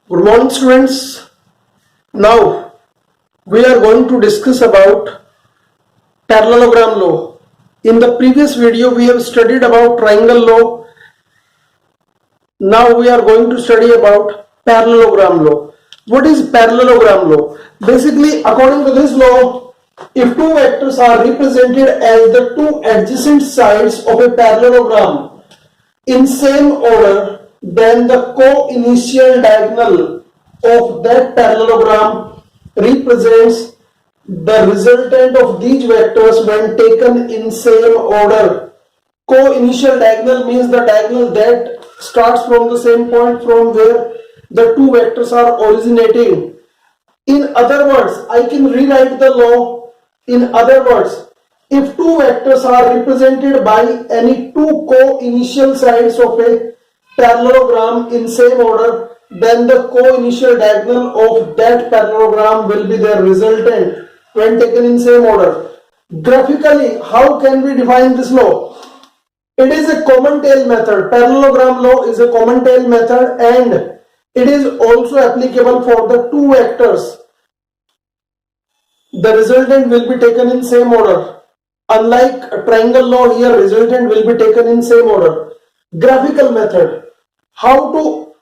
Good morning, students. Now we are going to discuss about parallelogram law. In the previous video, we have studied about triangle law. Now we are going to study about parallelogram law. What is parallelogram law? Basically, according to this law, if two vectors are represented as the two adjacent sides of a parallelogram in same order, then the co-initial diagonal of that parallelogram represents the resultant of these vectors when taken in same order. Co-initial diagonal means the diagonal that starts from the same point from where the two vectors are originating. In other words, I can rewrite the law in other words. If two vectors are represented by any two co-initial sides of a parallelogram in same order, then the co-initial diagonal of that parallelogram will be their resultant when taken in same order. Graphically, how can we define this law? It is a common tail method. Parallelogram law is a common tail method and it is also applicable for the two vectors. The resultant will be taken in same order. Unlike a triangle law, here resultant will be taken in same order. Graphical method. How to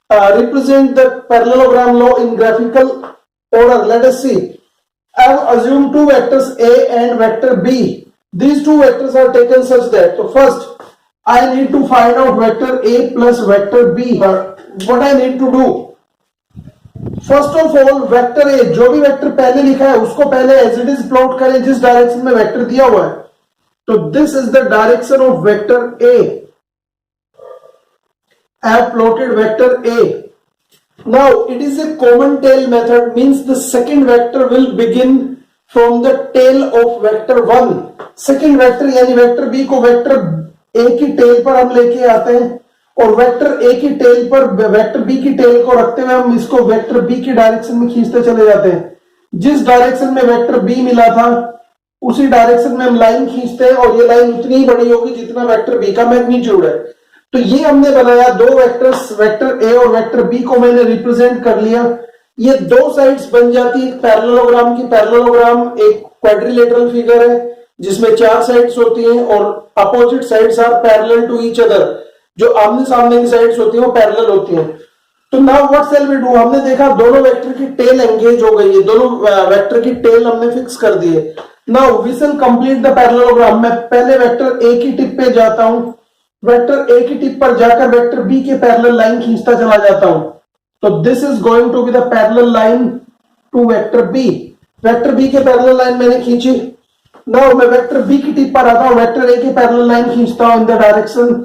represent the parallelogram law in graphical order? Let us see. I have assumed two vectors A and vector B. These two vectors are taken such that, so first I need to find out vector A plus vector B. What I need to do? First of all vector A, जो भी vector पहले लिखा है उसको पहले as it is plot करें जिस direction में वेक्टर दिया हुआ है. तो this is the direction of vector A. I have plotted vector A. Now it is a common tail method, means the second vector will begin from the tail of vector 1. Second vector यानी vector B को vector A की tail पर हम लेके आते हैं और vector A की टेल पर वेक्टर B की टेल को रखते हुए हम इसको वेक्टर B की डायरेक्शन में खींचते चले जाते हैं. जिस डायरेक्शन में वेक्टर B मिला था उसी डायरेक्शन में हम लाइन खींचते हैं और ये लाइन उतनी ही बड़ी होगी जितना वेक्टर B का मैग्नीट्यूड है. तो ये हमने बनाया दो वेक्टर्स, वेक्टर A और वेक्टर B को मैंने रिप्रेजेंट कर लिया. ये दो साइड्स बन जाती है पैरेललोग्राम की. पैरेललोग्राम एक क्वाड्रिलेटरल फिगर है जिसमें चार साइड्स होती हैं और opposite sides are parallel to each other. जो आमने सामने की साइड्स होती हैं वो पैरेलल होती हैं. तो now what shall we do? हमने देखा दोनों वेक्टर की टेल एंगेज हो गई है, दोनों वेक्टर की टेल हमने फिक्स कर दी है. Now we shall complete the parallelogram. मैं पहले वेक्टर ए की टिप पे जाता हूं, वेक्टर ए की टिप पर जाकर वेक्टर बी के पैरेलल लाइन खींचता चला जाता हूं. तो this is going to be the parallel line to vector B. Vector B के पैरेलल लाइन मैंने खींची. नाउ मैं वेक्टर बी की टिप पर आता हूं, वेक्टर ए के पैरेलल लाइन खींचता हूं in the direction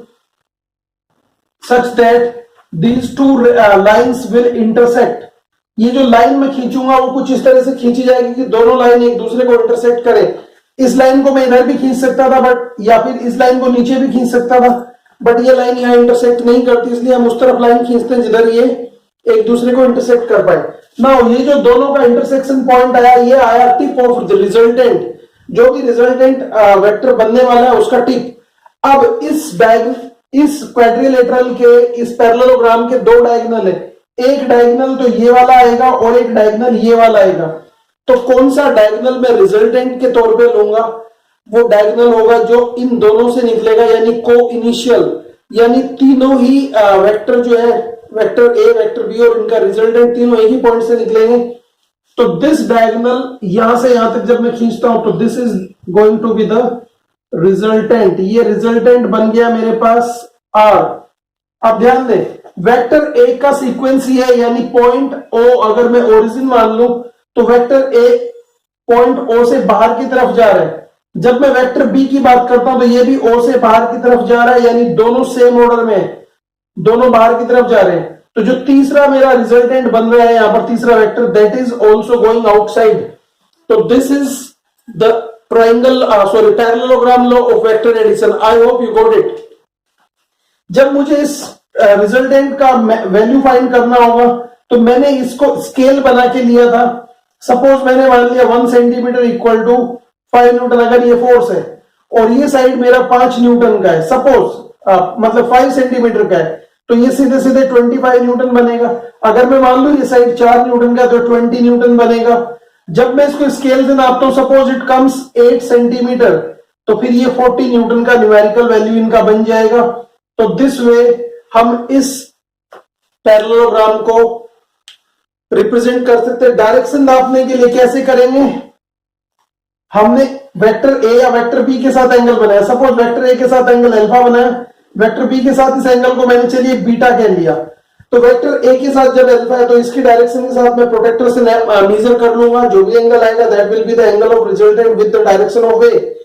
such that these two lines will intersect. ये जो लाइन मैं खींचूंगा वो कुछ इस तरह से खींची जाएगी कि दोनों लाइन एक दूसरे को इंटरसेक्ट करें. इस लाइन को मैं इधर भी खींच सकता था बट, या फिर इस लाइन को नीचे भी खींच सकता था बट ये लाइन यहाँ इंटरसेक्ट नहीं करती, इसलिए हम उस तरफ लाइन खींचते हैं जिधर ये एक दूसरे को इंटरसेक्ट कर पाए. नाउ ये जो दोनों का इंटरसेक्शन पॉइंट आया, ये आया टिप ऑफ द रिजल्टेंट. जो भी रिजल्टेंट वेक्टर बनने वाला है उसका टिप. अब इस क्वाड्रिलेटरल के, इस पैरेललोग्राम के दो डायगोनल है. एक डायगोनल तो ये वाला आएगा और एक डायगोनल ये वाला आएगा. तो कौन सा डायगोनल मैं रिजल्टेंट के तौर पे लूंगा? वो डायगोनल होगा जो इन दोनों से निकलेगा, यानी को इनिशियल, यानी तीनों ही वेक्टर जो है वेक्टर ए, वेक्टर बी और इनका रिजल्टेंट तीनों एक ही पॉइंट से निकलेंगे. तो दिस डायगोनल यहां से यहां तक जब मैं खींचता हूं तो this is going to be the resultant. ये रिजल्टेंट बन गया मेरे पास R. अब ध्यान दें, वेक्टर ए का सीक्वेंस ये है, यानी पॉइंट O अगर मैं ओरिजिन मान लूं तो वेक्टर ए पॉइंट O से बाहर की तरफ जा रहा है. जब मैं वेक्टर B की बात करता हूं तो ये भी O से बाहर की तरफ जा रहा है, यानी दोनों सेम ऑर्डर में, दोनों बाहर की तरफ जा रहे हैं. तो जो तीसरा मेरा रिजल्टेंट बन रहा है यहां पर, तीसरा vector, that is also going outside. तो this is the parallelogram law of vector addition. I hope you got it. जब मुझे इस रिजल्टेंट का वैल्यू फाइंड करना होगा तो मैंने इसको स्केल बना के लिया था. सपोज मैंने मान लिया 1 सेंटीमीटर इक्वल टू 5 न्यूटन अगर ये फोर्स है और ये साइड मेरा 5 न्यूटन का है, सपोज मतलब 5 सेंटीमीटर का है. तो ये सीधे सीधे 25 न्यूटन बनेगा। अगर मैं मान लूं ये साइड 4 न्यूटन का तो 20 न्यूटन बनेगा। जब मैं इसको स्केल से नापता हूं, सपोज इट कम्स 8 सेंटीमीटर, तो फिर ये 40 न्यूटन का न्यूमेरिकल वैल्यू इनका बन जाएगा। तो दिस वे हम इस पैरेललोग्राम को रिप्रेजेंट कर सकते हैं। डायरेक्शन नापने के लिए कैसे करेंगे, हमने वेक्टर ए या वेक्टर बी के साथ एंगल बनाया। सपोज वेक्टर ए के साथ एंगल अल्फा बनाया, वेक्टर बी के साथ इस एंगल को मैंने चलिए बीटा कह लिया। तो वेक्टर ए के साथ जब अल्फा है तो इसकी डायरेक्शन के साथ मैं प्रोटेक्टर से मेजर कर लूंगा, जो भी एंगल आएगा that will be the angle of resultant with the direction of A.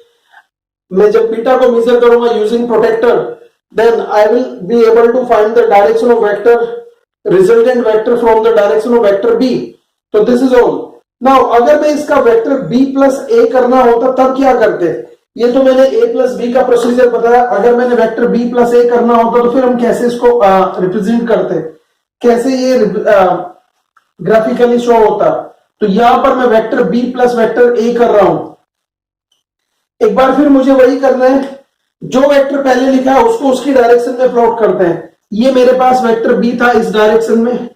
मैं जब बीटा को मेजर करूंगा using protractor, then I will be able to find the direction of vector resultant vector from the direction of vector B. तो this is all. Now अगर मैं इसका vector b plus ए करना होता तब क्या करते, ये तो मैंने a प्लस बी का प्रोसीजर बताया। अगर मैंने वेक्टर b प्लस ए करना होता तो फिर हम कैसे इसको रिप्रेजेंट करते, कैसे ये ग्राफिकली शो होता। तो यहां पर मैं vector b plus vector A कर रहा हूं। एक बार फिर मुझे वही करना है, जो वेक्टर पहले लिखा है उसको उसकी डायरेक्शन में प्लॉट करते हैं। ये मेरे पास वेक्टर b था, इस डायरेक्शन में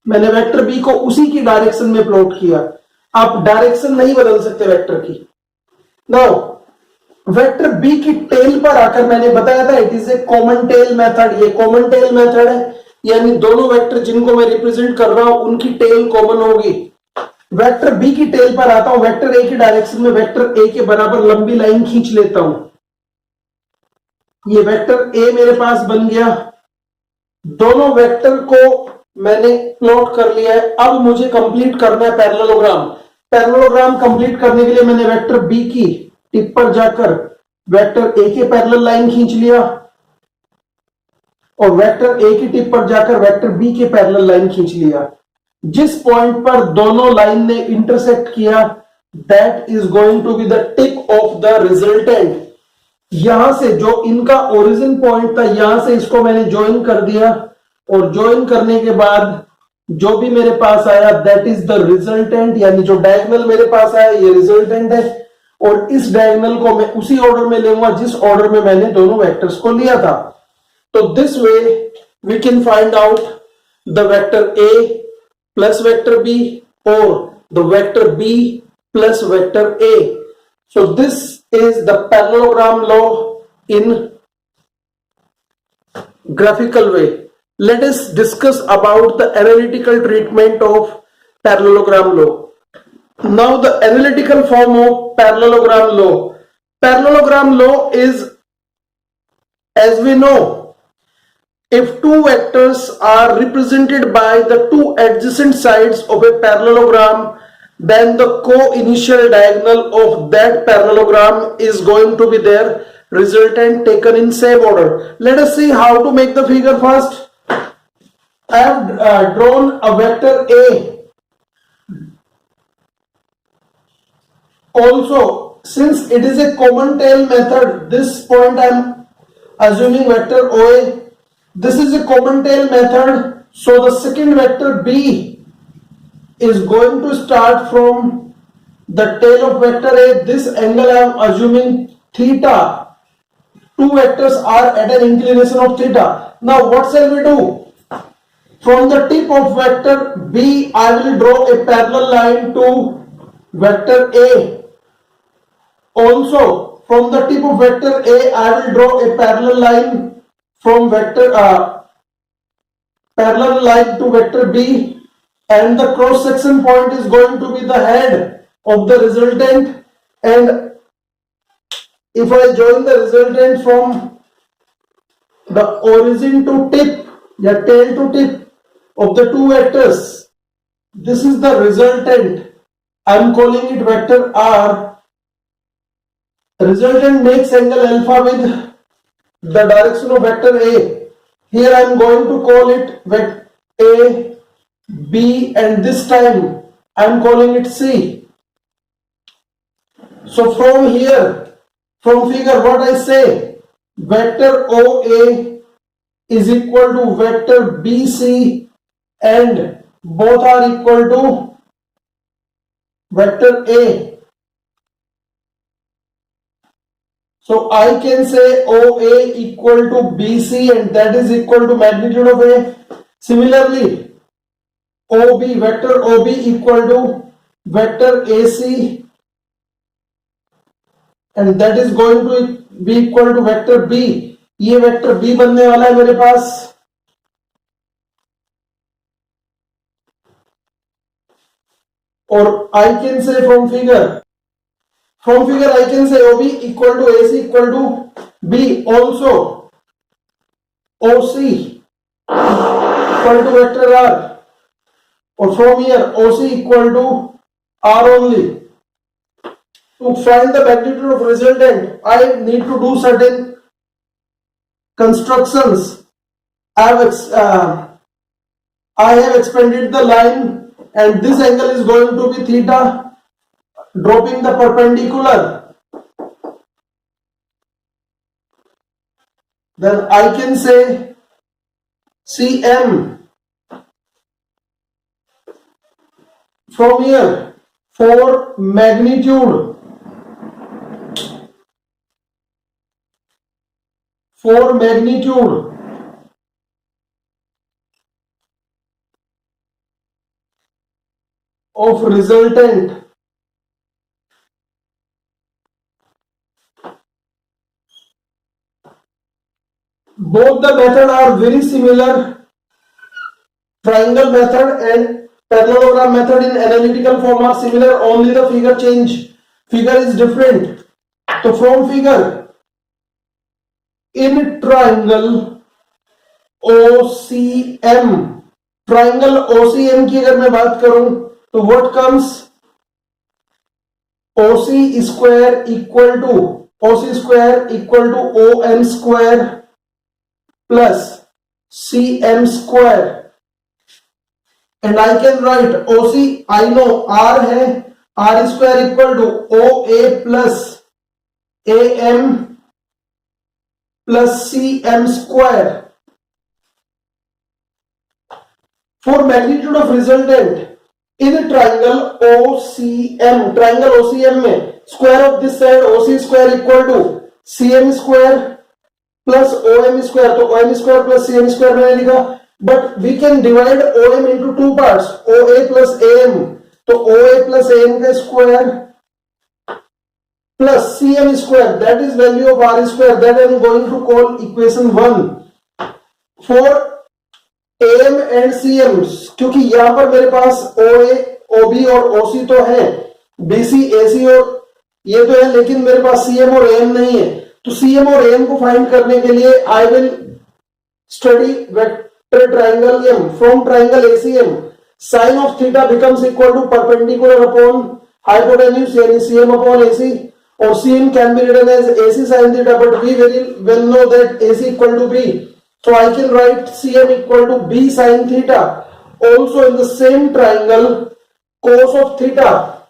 मैंने वेक्टर b को उसी की डायरेक्शन में प्लॉट किया। आप डायरेक्शन नहीं बदल सकते वेक्टर की। नाउ वेक्टर b की टेल पर आकर मैंने बताया था it is a common tail method. ये कॉमन टेल मेथड है, यानी दोनों वेक्टर जिनको मैं रिप्रेजेंट कर रहा हूं उनकी टेल कॉमन होगी। वेक्टर b की टेल पर आता हूं, वेक्टर a की डायरेक्शन में वेक्टर a के बराबर लंबी लाइन खींच लेता हूं। ये वेक्टर a मेरे पास बन गया। दोनों वेक्टर को मैंने प्लॉट कर लिया है। अब मुझे कंप्लीट करना है पैरेललोग्राम। पैरेललोग्राम कंप्लीट करने के लिए मैंने वेक्टर b की टिप पर जाकर वेक्टर a के पैरेलल लाइन खींच लिया और वेक्टर a की टिप पर जाकर वेक्टर b के पैरेलल लाइन खींच लिया। जिस पॉइंट पर दोनों लाइन ने इंटरसेक्ट किया that is going to be the tip of the resultant. यहां से जो इनका ओरिजिन पॉइंट था, यहां से इसको मैंने ज्वाइन कर दिया और ज्वाइन करने के बाद जो भी मेरे पास आया दैट इज द रिजल्टेंट, यानी जो डायगोनल मेरे पास आया ये रिजल्टेंट है। और इस डायगोनल को मैं उसी ऑर्डर में लूंगा जिस ऑर्डर में मैंने दोनों वेक्टर्स को लिया था। तो this way we can find out the vector a plus vector b और the vector b plus vector a। So this is the parallelogram law in graphical way. Let us discuss about the analytical treatment of parallelogram law. Now the analytical form of parallelogram law. Parallelogram law is, as we know, if two vectors are represented by the two adjacent sides of a parallelogram, then the co-initial diagonal of that parallelogram is going to be their resultant taken in same order. Let us see how to make the figure first. I have drawn a vector A. Also, since it is a common tail method, this point I am assuming vector OA. This is a common tail method, so the second vector B is going to start from the tail of vector A. This angle I am assuming theta. Two vectors are at an inclination of theta. Now what shall we do? From the tip of vector B I will draw a parallel line to vector A. Also from the tip of vector A I will draw a parallel line from vector parallel line to vector B, and the cross section point is going to be the head of the resultant. And if I join the resultant from the origin to tip या tail to tip of the two vectors, this is the resultant. I am calling it vector R. Resultant makes angle alpha with the direction of vector A. Here I am going to call it vector A, B, and this time I am calling it C. So from here, from figure, what I say, vector OA is equal to vector BC and both are equal to vector A. So I can say OA equal to BC and that is equal to magnitude of A. Similarly, OB, vector OB equal to vector AC and that is going to be equal to vector B. ये vector B बनने वाला है मेरे पास. और I can say from figure I can say OB equal to AC equal to B. Also OC equal to vector R. Or from here OC equal to R only. To find the magnitude of resultant, I need to do certain constructions. I have expanded the line and this angle is going to be theta, dropping the perpendicular. Then I can say CM from here for magnitude of resultant. Both the method are very similar. Triangle method and parallelogram method in analytical form are similar, only the figure change. Figure is different. So from figure, in triangle OCM, triangle OCM की अगर मैं बात करूं तो what comes, OC square equal to OM square plus CM square. And I can write OC, I know R है, R square equal to OA plus AM plus CM square. For magnitude of resultant in triangle OCM में square of this side OC square equal to CM square plus OM square. तो OM square plus CM square मैंने लिखा. But we can divide OM into two parts, OA plus AM. तो OA plus AM का square plus CM square, that is value of R square, that I am going to call equation 1. For AM and CM, क्योंकि यहां पर मेरे पास OA, OB और OC तो है, BC, AC और ये तो है, लेकिन मेरे पास CM और AM नहीं है. तो CM और AM को फाइंड करने के लिए I will study vector triangle M. From triangle ACM, sin of theta becomes equal to perpendicular upon hypotenuse, यानी CM upon AC. Or CM can be written as AC sin theta, but we very well know that AC equal to B. So I can write CM equal to B sin theta. Also in the same triangle, cos of theta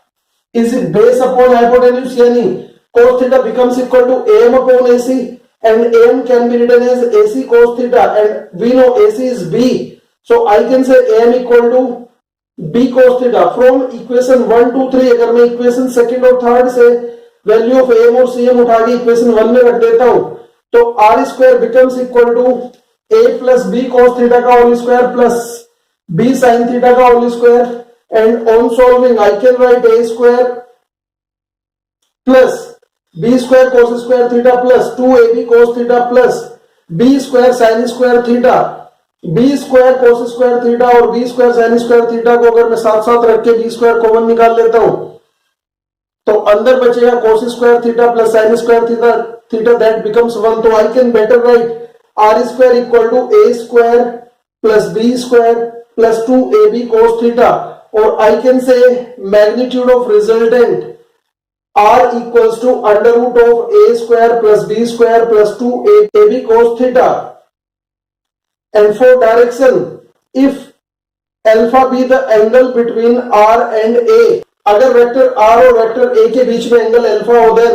is base upon hypotenuse, yani cos theta becomes equal to AM upon AC, and AM can be written as AC cos theta, and we know AC is B. So I can say AM equal to B cos theta. From equation 1, 2, 3, अगर मैं equation second और third से value of AM और CM उठा के equation 1 में रख देता हूं, तो R square becomes equal to A plus B cos theta का whole square plus B sin theta का whole square. And on solving I can write A square plus B square cos square theta plus 2AB cos थीटा plus B square sin square theta, B square cos square theta और B square sin square theta को अगर मैं साथ साथ रख के B square common निकाल लेता हूं तो अंदर बचेगा cos square theta plus sin square theta, that becomes 1. तो I can better write R square equal to A square plus B square plus 2AB cos theta. और I can say magnitude of resultant R equals to under root of A square plus B square plus 2AB cos theta. And for direction, if alpha be the angle between R and A, अगर vector R और vector A के बीच में angle alpha हो, then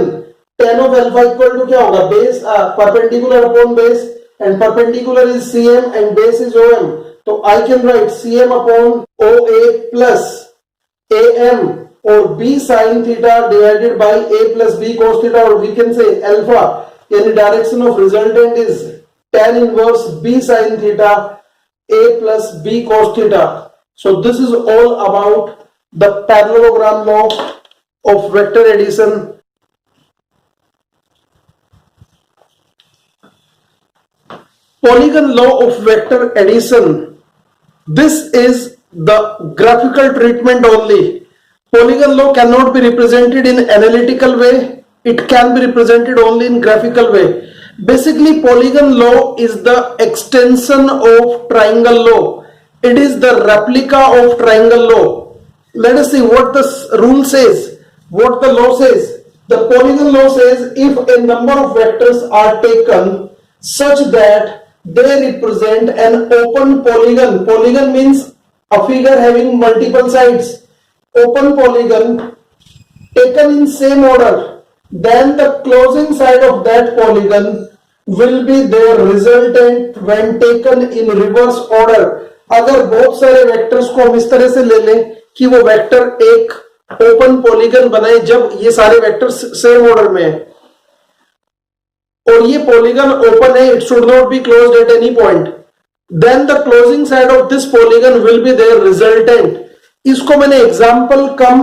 tan of alpha equal to क्या होगा, base perpendicular upon base, and perpendicular is CM and base is OM. तो I can write CM upon OA plus am or b sin theta divided by a plus b cos theta, or we can say alpha, yani direction of resultant is tan inverse b sin theta a plus b cos theta. So this is all about the parallelogram law of vector addition. Polygon law of vector addition. This is the graphical treatment only. Polygon law cannot be represented in analytical way. It can be represented only in graphical way. Basically, polygon law is the extension of triangle law. It is the replica of triangle law. Let us see what the rule says, what the law says. The polygon law says if a number of vectors are taken such that they represent an open polygon. Polygon means a figure having multiple sides. Open polygon taken in same order, then the closing side of that polygon will be their resultant when taken in reverse order. अगर बहुत सारे vectors को हम इस तरह से ले लें कि वो वेक्टर एक ओपन पॉलीगन बनाए जब ये सारे वेक्टर्स सेम ऑर्डर में है और ये पॉलीगन ओपन है, it should not be closed at any point, then the closing side of this polygon will be there resultant. इसको मैंने एग्जांपल कम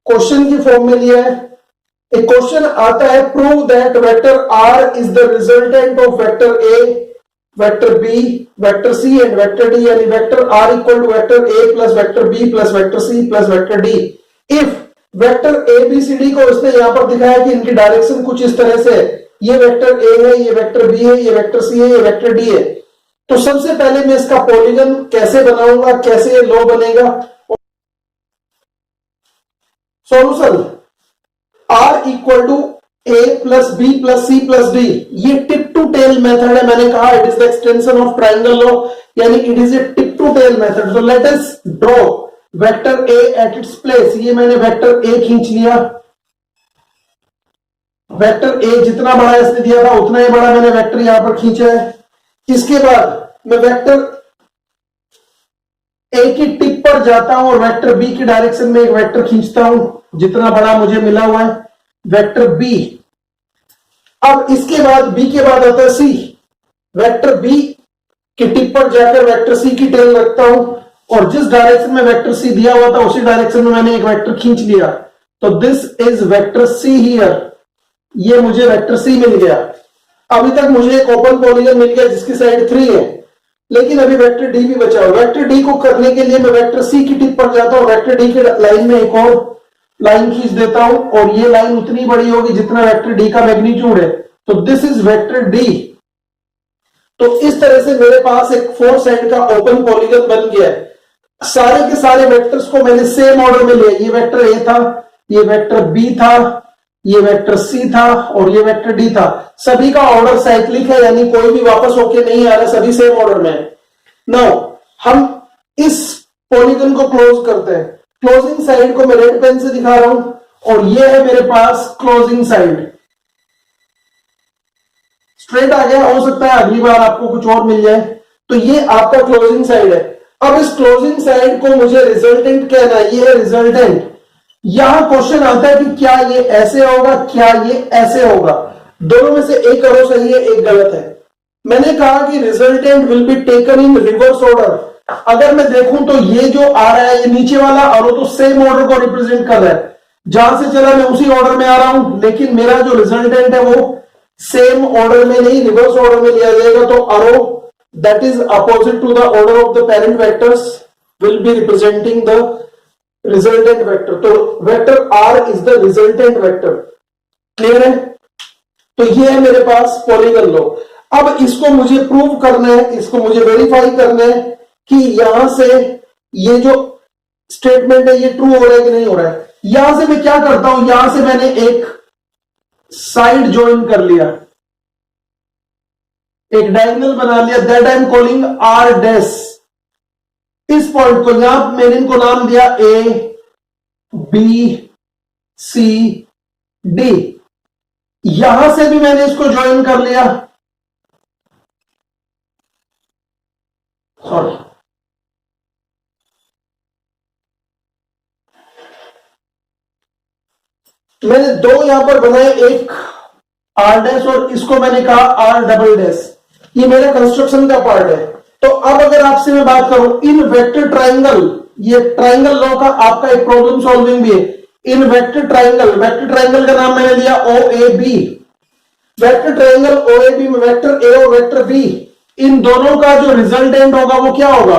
क्वेश्चन की फॉर्म में लिया है. एक क्वेश्चन आता है prove that vector R is the resultant of vector A, vector B, vector C and vector D, यानी vector R equal to vector A plus vector B plus vector C plus vector D. If vector A B C D को इसने यहां पर दिखाया कि इनकी direction कुछ इस तरह से, ये वेक्टर ए है, ये वेक्टर बी है, ये वेक्टर सी है, ये वेक्टर डी है, तो सबसे पहले मैं इसका पॉलीगन कैसे बनाऊंगा, कैसे ये लॉ बनेगा. Solution R equal to A plus B plus C plus D. ये टिप टू टेल मेथड है. मैंने कहा it is the extension of triangle law, यानी it is a tip to tail method. So let us draw vector A at its place. ये मैंने vector A खींच लिया. Vector A जितना बड़ा इसने दिया था उतना ही बड़ा मैंने वेक्टर यहां पर खींचा है. इसके बाद मैं वेक्टर ए की टिप पर जाता हूं और वेक्टर बी की डायरेक्शन में एक वेक्टर खींचता हूं जितना बड़ा मुझे मिला हुआ है, वेक्टर बी. अब इसके बाद बी के बाद आता है सी. वेक्टर बी की टिप पर जाकर वेक्टर सी की टेल रखता हूं और जिस डायरेक्शन में वेक्टर सी दिया हुआ था उसी डायरेक्शन में मैंने एक वेक्टर खींच लिया. तो this is vector see here. ये मुझे वेक्टर सी मिल गया. अभी तक मुझे एक ओपन पॉलीगन मिल गया जिसकी साइड 3 है, लेकिन अभी वेक्टर डी भी बचा हुआ. वेक्टर डी को करने के लिए मैं वेक्टर सी की टिप पर जाता हूं, वेक्टर डी की लाइन में एक और लाइन खींच देता हूं और ये लाइन उतनी बड़ी होगी जितना वेक्टर डी का मैग्नीट्यूड है. तो दिस इज वेक्टर डी. तो इस तरह से मेरे पास एक 4 साइड का ओपन पॉलीगन बन गया है. सारे के सारे वेक्टर्स को मैंने सेम ऑर्डर में लिया. ये वेक्टर ए था, ये वेक्टर बी था, ये वेक्टर सी था और ये वेक्टर डी था. सभी का ऑर्डर साइक्लिक है, यानी कोई भी वापस होके नहीं आ रहा, सभी सेम ऑर्डर में है. नाउ हम इस पॉलीगन को क्लोज करते हैं. क्लोजिंग साइड को मैं रेड पेन से दिखा रहा हूं और ये है मेरे पास क्लोजिंग साइड. स्ट्रेट आ गया, हो सकता है अगली बार आपको कुछ और मिल जाए. तो ये आपका क्लोजिंग साइड है. अब इस क्लोजिंग साइड को मुझे रिजल्टेंट कहना है. ये है रिजल्टेंट. यहां क्वेश्चन आता है कि क्या ये ऐसे होगा, क्या ये ऐसे होगा. दोनों में से एक करो सही है, एक गलत है. मैंने कहा कि resultant will be taken in reverse order. अगर मैं देखूं तो ये जो आ रहा है, ये नीचे वाला आरो तो सेम ऑर्डर को रिप्रेजेंट कर रहा है. जहां से चला मैं उसी ऑर्डर में आ रहा हूं, लेकिन मेरा जो रिजल्टेंट है वो सेम ऑर्डर में नहीं, रिवर्स ऑर्डर में लिया जाएगा. तो arrow that is opposite to the order of the parent vectors will be representing the resultant vector. तो vector R is the resultant vector. Clear है? तो ये है मेरे पास पॉलीगन लॉ. अब इसको मुझे प्रूव करना है, इसको मुझे वेरीफाई करना है कि यहां से ये जो स्टेटमेंट है ये ट्रू हो रहा है कि नहीं हो रहा है. यहां से मैं क्या करता हूं, यहां से मैंने एक साइड ज्वाइन कर लिया, एक डायगोनल बना लिया. That I am calling R dash. इस पॉइंट को यहां मैंने इनको नाम दिया ए बी सी डी. यहां से भी मैंने इसको ज्वाइन कर लिया. सॉरी, मैंने दो यहां पर बनाए, एक आर डैश और इसको मैंने कहा आर डबल डैश। ये मेरा कंस्ट्रक्शन का पार्ट है। तो अब अगर आपसे मैं बात करूं इन वेक्टर ट्राइंगल, ये ट्राइंगल लॉ का आपका एक प्रॉब्लम सॉल्विंग भी है। इन वेक्टर ट्राइंगल का नाम मैंने लिया O A B. Vector triangle O A B में वेक्टर ए और वेक्टर बी, इन दोनों का जो रिजल्टेंट होगा वो क्या होगा,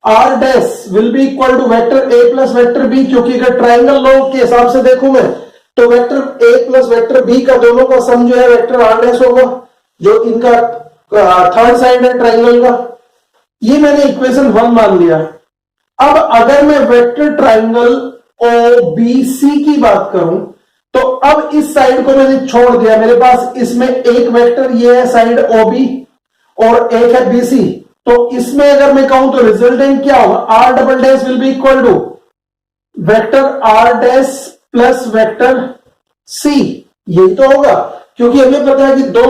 R dash will be equal to vector A plus vector B. क्योंकि अगर ट्राइंगल लॉ के हिसाब से देखूं मैं तो vector A plus vector B का दोनों का सम जो है वेक्टर आर डैश होगा, जो इनका थर्ड साइड है ट्राइंगल का। ये मैंने इक्वेशन 1 मान लिया। अब अगर मैं vector triangle O B C की बात करूं तो अब इस साइड को मैंने छोड़ दिया, मेरे पास इसमें एक वेक्टर ये है साइड ओ बी और एक है बी सी। तो इसमें अगर मैं कहूं तो रिजल्टेंट क्या होगा, R double dash will be equal to vector R dash plus vector C. यही तो होगा, क्योंकि हमें पता है कि दो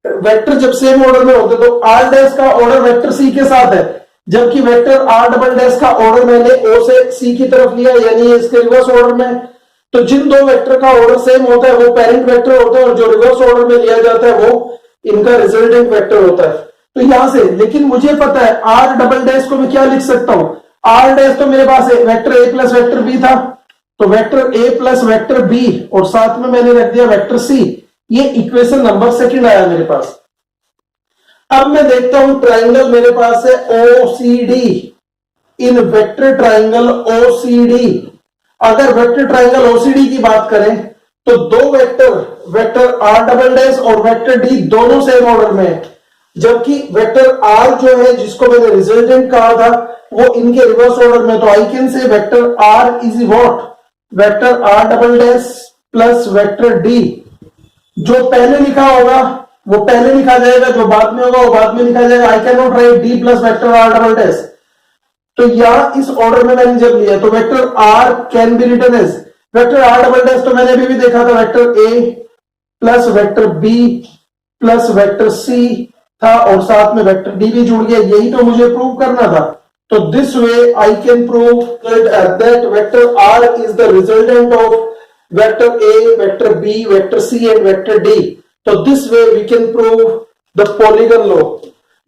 वेक्टर जब सेम ऑर्डर में होते तो आर डैश का ऑर्डर वेक्टर सी के साथ है, जबकि वेक्टर आर डबल डैश का ऑर्डर मैंने ओ से सी की तरफ लिया, यानी इसके रिवर्स ऑर्डर में। तो जिन दो वेक्टर का ऑर्डर सेम होता है वो पेरेंट वेक्टर होता है, और जो रिवर्स ऑर्डर में लिया जाता है वो इनका रिजल्टेंट वेक्टर होता है। तो यहां से, लेकिन मुझे पता है आर डबल डैश को मैं क्या लिख सकता हूं, आर डैश तो मेरे पास है vector A plus vector B था, तो vector A plus vector B और साथ में मैंने रख दिया वेक्टर सी। ये इक्वेशन नंबर सेकंड आया मेरे पास। अब मैं देखता हूं ट्राइंगल मेरे पास है ओसीडी। इन वेक्टर ट्राइंगल ओसीडी, अगर वेक्टर ट्राइंगल ओसीडी की बात करें तो दो वेक्टर आर डबल डैश और वेक्टर डी दोनों सेम ऑर्डर में है, जबकि वेक्टर आर जो है जिसको मैंने रिजल्टेंट कहा था वो इनके रिवर्स ऑर्डर में। तो I can say vector R is what, vector R double dash plus vector D. जो पहले लिखा होगा वो पहले लिखा जाएगा, जो बाद में होगा वो बाद में लिखा जाएगा। I can not write D plus vector R double dash. तो यहां इस ऑर्डर में मैंने जब लिया तो vector R can be written as vector R double dash, तो मैंने अभी भी देखा था vector A plus vector B plus vector C था और साथ में वेक्टर डी भी जुड़ गया। यही तो मुझे प्रूव करना था। तो this way I can prove that vector R is the resultant of vector A, vector B, vector C and vector D. So this way we can prove the polygon law.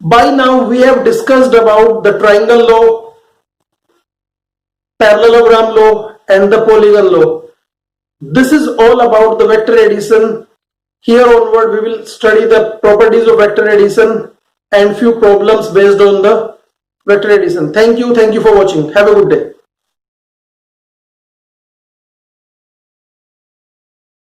By now we have discussed about the triangle law, parallelogram law and the polygon law. This is all about the vector addition. Here onward we will study the properties of vector addition and few problems based on the vector addition. Thank you for watching. Have a good day.